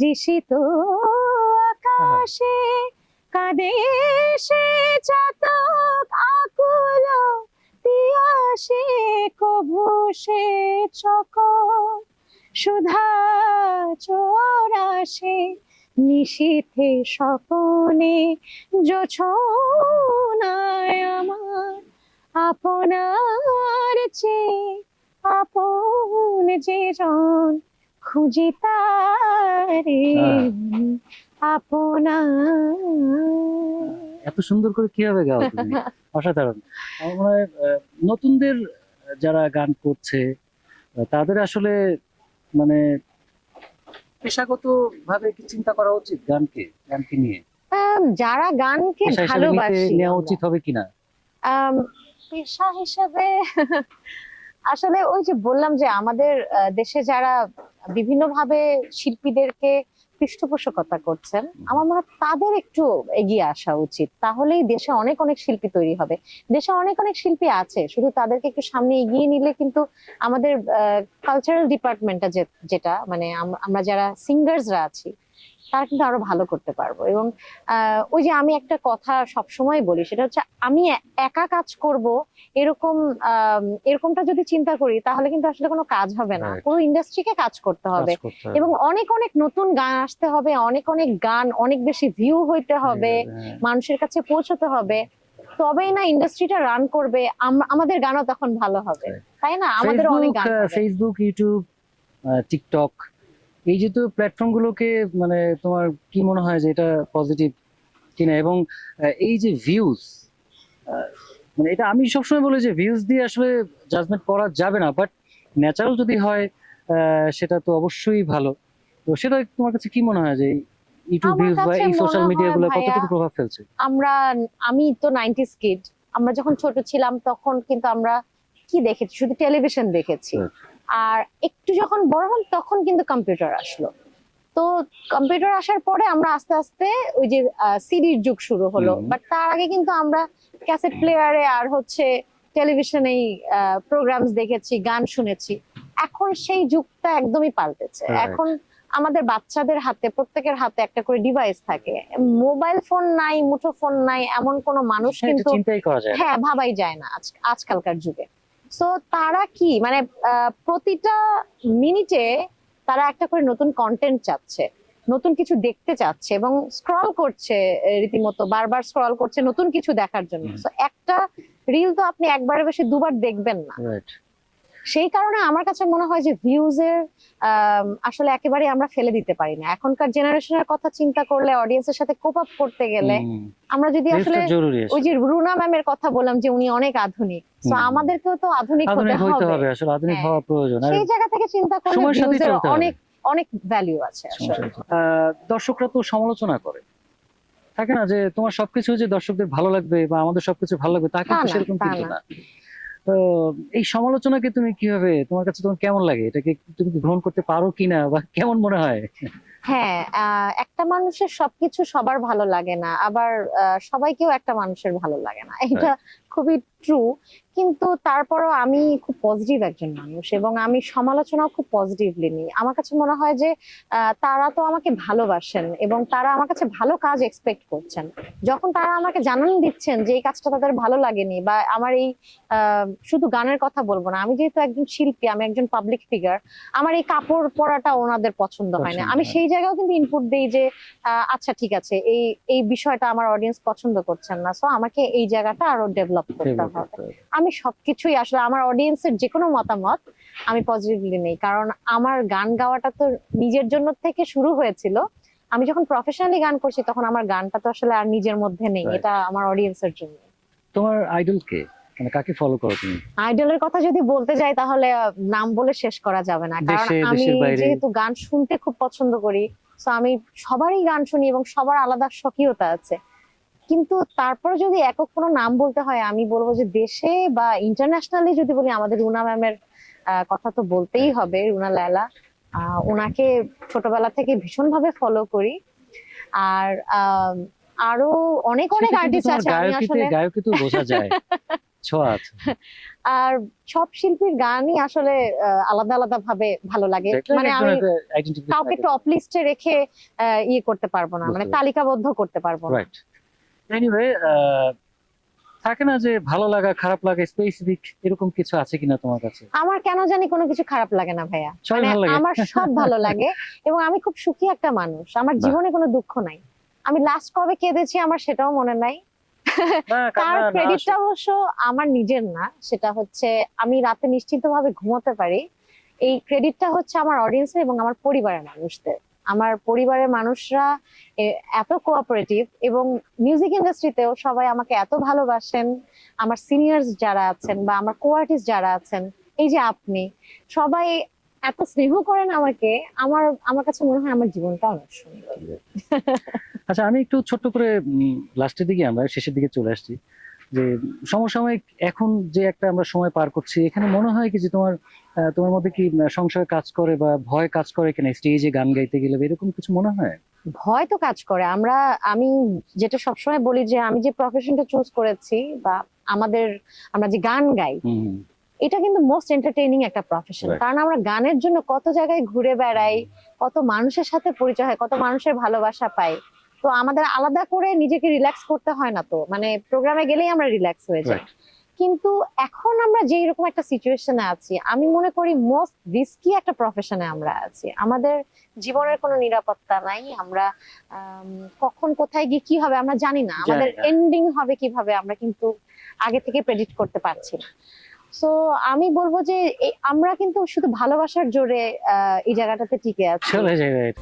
তৃষিত আকাশে কাঁদে সে চাতক আকুল পিয়াসে, কভু সে চকর সুধা চোরাসে, নিশীথে স্বপনে জোছনায় আমার আপনার চেয়ে আপন যে জন খুঁজি তারে আপনার। এত সুন্দর করে কিভাবে গাও তুমি, অসাধারণ। আমার মনে হয় নতুনদের যারা গান করছে তাদের আসলে মানে পেশাগত ভাবে কি চিন্তা করা উচিত গানকে নিয়ে? যারা গানকে পেশা হিসেবে ভালোবাসি নেওয়া আমরা, উচিত হবে কিনা? পেশা হিসেবে আসলে ওই যে বললাম যে আমাদের দেশে যারা বিভিন্ন ভাবে শিল্পীদেরকে পৃষ্ঠপোষকতা করছেন, আমার মনে হয় তাদের একটু এগিয়ে আসা উচিত। তাহলেই দেশে অনেক অনেক শিল্পী তৈরি হবে। দেশে অনেক অনেক শিল্পী আছে, শুধু তাদেরকে একটু সামনে এগিয়ে নিলে কিন্তু আমাদের কালচারাল ডিপার্টমেন্টটা যেটা মানে আমরা যারা সিঙ্গার্সরা আছি তারা কিন্তু আরো ভালো করতে পারবো। এবং ওই যে আমি একটা কথা সবসময় বলি, সেটা হচ্ছে আমি একা কাজ করব এরকম এরকমটা যদি চিন্তা করি তাহলে কিন্তু আসলে কোনো কাজ হবে না। পুরো ইন্ডাস্ট্রিকে কাজ করতে হবে এবং অনেক অনেক নতুন গান আসতে হবে, অনেক অনেক গান অনেক বেশি ভিউ হইতে হবে, মানুষের কাছে পৌঁছতে হবে, তবেই না ইন্ডাস্ট্রিটা রান করবে। আমাদের গানও তখন ভালো হবে, তাই না? আমাদের অনেক গান ফেসবুক, ইউটিউব, টিকটক, এই যে তো প্ল্যাটফর্ম গুলোকে মানে তোমার কি মনে হয় যে এটা পজিটিভ কিনা? এবং এই যে ভিউজ, মানে এটা আমি সবসময় বলি যে ভিউজ দিয়ে আসলে জাজমেন্ট করা যাবে না, বাট ন্যাচারাল যদি হয় সেটা তো অবশ্যই ভালো। তো সেটা তোমার কাছে কি মনে হয় যে ইউটিউব ভিউজ বা এই সোশ্যাল মিডিয়া গুলো কতটুকু প্রভাব ফেলছে? আমি তো 90s কিড। আমরা যখন ছোট ছিলাম তখন কিন্তু আমরা কি দেখেছি? শুধু টেলিভিশন দেখেছি। আর একটু যখন বড় হলাম তখন কিন্তু কম্পিউটার আসলো। তো কম্পিউটার আসার পরে আমরা আস্তে আস্তে ওই যে সিডির যুগ শুরু হলো, বাট তার আগে কিন্তু আমরা ক্যাসেট প্লেয়ারে আর হচ্ছে টেলিভিশনেই প্রোগ্রামস দেখেছি, গান শুনেছি। এখন সেই যুগটা একদমই পাল্টেছে। এখন আমাদের বাচ্চাদের হাতে, প্রত্যেকের হাতে একটা করে ডিভাইস থাকে। মোবাইল ফোন নাই, মুঠো ফোন নাই এমন কোনো মানুষ কিন্তু ভাবাই যায় না আজকালকার যুগে। সো তারা কি মানে প্রতিটা মিনিটে তারা একটা করে নতুন কন্টেন্ট চাচ্ছে, নতুন কিছু দেখতে চাচ্ছে এবং স্ক্রল করছে, রীতিমতো বারবার স্ক্রল করছে নতুন কিছু দেখার জন্য। সো একটা রিল তো আপনি একবারে বেশি দুবার দেখবেন না। সেই কারণে আমার কাছে মনে হয় যে ভিউজ এর আসলে একেবারে আমরা ফেলে দিতে পারি না। এখনকার জেনারেশনের কথা চিন্তা করলে, অডিয়েন্সের সাথে কোপ আপ করতে গেলে আমরা যদি আসলে ওই যে রুনা ম্যামের কথা বললাম যে উনি অনেক আধুনিক, তো আমাদেরকেও তো আধুনিক হতে হবে, আসলে আধুনিক হওয়া প্রয়োজন। সেই জায়গা থেকে চিন্তা করলে ভিউজ এর অনেক অনেক ভ্যালু আছে আসলে। দর্শকরা তো সমালোচনা করে, থাকে না যে তোমার সবকিছু যে দর্শকদের ভালো লাগবে বা আমাদের সবকিছু ভালো লাগবে, তা কিন্তু সেরকম কিন্তু না। তো এই সমালোচনাকে তুমি কিভাবে, তোমার কাছে তোমার কেমন লাগে? এটাকে তুমি গ্রহণ করতে পারো কিনা বা কেমন মনে হয়? হ্যাঁ, একটা মানুষের সবকিছু সবার ভালো লাগে না, আবার সবাইকেও একটা মানুষের ভালো লাগে না, এটা খুবই ট্রু। কিন্তু তারপরও আমি খুব পজিটিভ একজন মানুষ এবং আমি সমালোচনাও খুব পজিটিভলি নিই। আমার কাছে মনে হয় যে তারা তো আমাকে ভালোবাসেন এবং তারা আমার কাছে ভালো কাজ এক্সপেক্ট করছেন। যখন তারা আমাকে জানান দিচ্ছেন যে এই কাজটা তাদের ভালো লাগেনি বা আমার এই শুধু গানের কথা বলবো না, আমি যেহেতু একজন শিল্পী, আমি একজন পাবলিক ফিগার, আমার এই কাপড় পরাটা ওনাদের পছন্দ হয় না, আমি সেই জায়গাও কিন্তু ইনপুট দেই যে আচ্ছা ঠিক আছে, এই বিষয়টা আমার অডিয়েন্স পছন্দ করছেন না, সো আমাকে এই জায়গাটা আরো ডেভেলপ করতে হবে। আমি সবকিছুই আসলে আমার অডিয়েন্সের যে কোনো মতামত আমি পজিটিভলি নেই, কারণ আমার গান গাওয়াটা তো নিজের জন্য থেকে শুরু হয়েছিল। আমি যখন প্রফেশনালি গান করছি তখন আমার গানটা তো আসলে আর নিজের মধ্যে নেই, এটা আমার অডিয়েন্সের জন্য। তোমার আইডল কে, মানে কাকে ফলো করো তুমি? আইডলের কথা যদি বলতে যাই তাহলে নাম বলে শেষ করা যাবে না, কারণ আমি যেহেতু গান শুনতে খুব পছন্দ করি, তো আমি সবারই গান শুনি এবং সবার আলাদা স্বকীয়তা আছে। কিন্তু তারপর যদি একক কোনো নাম বলতে হয়, আমি বলবো যে দেশে বা ইন্টারন্যাশনালি যদি বলি, আমাদের রুনা ম্যামের কথা তো বলতেই হবে। রুনা লায়লা, ওনাকে ছোটবেলা থেকে ভীষণ ভাবে ফলো করি। আর আরো অনেক অনেক আর্টিস্ট আছে। আমি আসলে গায়কই তো বোঝা যায়। ছোঁয়া আছে। আর সব শিল্পীর গানই আসলে আলাদা আলাদা ভাবে ভালো লাগে, মানে আমি কাউকে টপ লিস্টে রেখে ইয়ে করতে পারবো না, মানে বুঝতে পেরেছি। তালিকাবদ্ধ করতে পারবো না। রাইট। এনিওয়ে, থাকে না যে ভালো লাগা খারাপ লাগা স্পেসিফিক এরকম কিছু আছে কিনা তোমার কাছে? আমার কেন জানি কোনো কিছু খারাপ লাগে না ভাইয়া, সবই মানে ভালো লাগে। আমার সব ভালো লাগে এবং আমি খুব সুখী একটা মানুষ, আমার বাহ। জীবনে কোনো দুঃখ নাই। আমি লাস্ট কবে কেঁদেছি আমার সেটাও মনে নাই। না, তার না, ক্রেডিটটা অবশ্য আমার নিজের না, সেটা হচ্ছে আমি রাতে নিশ্চিন্তভাবে ঘুমোতে পারি, এই ক্রেডিটটা হচ্ছে আমার অডিয়েন্সের এবং আমার পরিবারের মানুষদের। আমার পরিবারের মানুষরা এত কোঅপারেটিভ, এবং মিউজিক ইন্ডাস্ট্রিতেও সবাই আমাকে এত ভালোবাসেন, আমার সিনিয়র্স যারা আছেন বা আমার কো আর্টিস্ট যারা আছেন, এই যে আপনি, সবাই এত স্নেহ করেন আমাকে, আমার আমার কাছে মনে হয় আমার জীবনটা অনেক সুন্দর। আচ্ছা, আমি একটু ছোট্ট করে লাস্টের দিকে, আমরা শেষের দিকে চলে আসছি, যে সমসাময়িক এখন যে একটা আমরা সময় পার করছি, এখানে মনে হয় কি যে তোমার মধ্যে কি সংশয় কাজ করে বা ভয় কাজ করে কিনা স্টেজে গান গাইতে গেলে, বা এরকম কিছু মনে হয়? ভয় তো কাজ করে। আমি যেটা সবসময় বলি যে আমি যে প্রফেশনটা চুজ করেছি বা আমরা যে গান গাই, হুম। এটা কিন্তু মোস্ট এন্টারটেইনিং একটা প্রফেশন। Right. কারণ আমরা গানের জন্য কত জায়গায় ঘুরে বেড়াই, কত মানুষের সাথে পরিচয় হয়, কত মানুষের ভালোবাসা পাই। তো আমাদের আলাদা করে নিজেকে রিল্যাক্স করতে হয় না, তো মানে প্রোগ্রামে গেলেই আমরা রিল্যাক্স হয়ে যাই। Right. কিন্তু এখন আমরা যে এরকম একটা সিচুয়েশনে আছি, আমি মনে করি মোস্ট রিস্কি একটা প্রফেশনে আমরা আছি। আমাদের জীবনের কোনো নিরাপত্তা নাই, আমরা কখন কোথায় গিয়ে কি হবে আমরা জানি না, আমাদের জানি না। এন্ডিং হবে কিভাবে আমরা কিন্তু আগে থেকে প্রেডিক্ট করতে পারছি না। সো আমি বলবো যে আমরা কিন্তু শুধু ভালোবাসার জোরে এই জায়গাটাতে টিকে আছি। চলে যায়, right.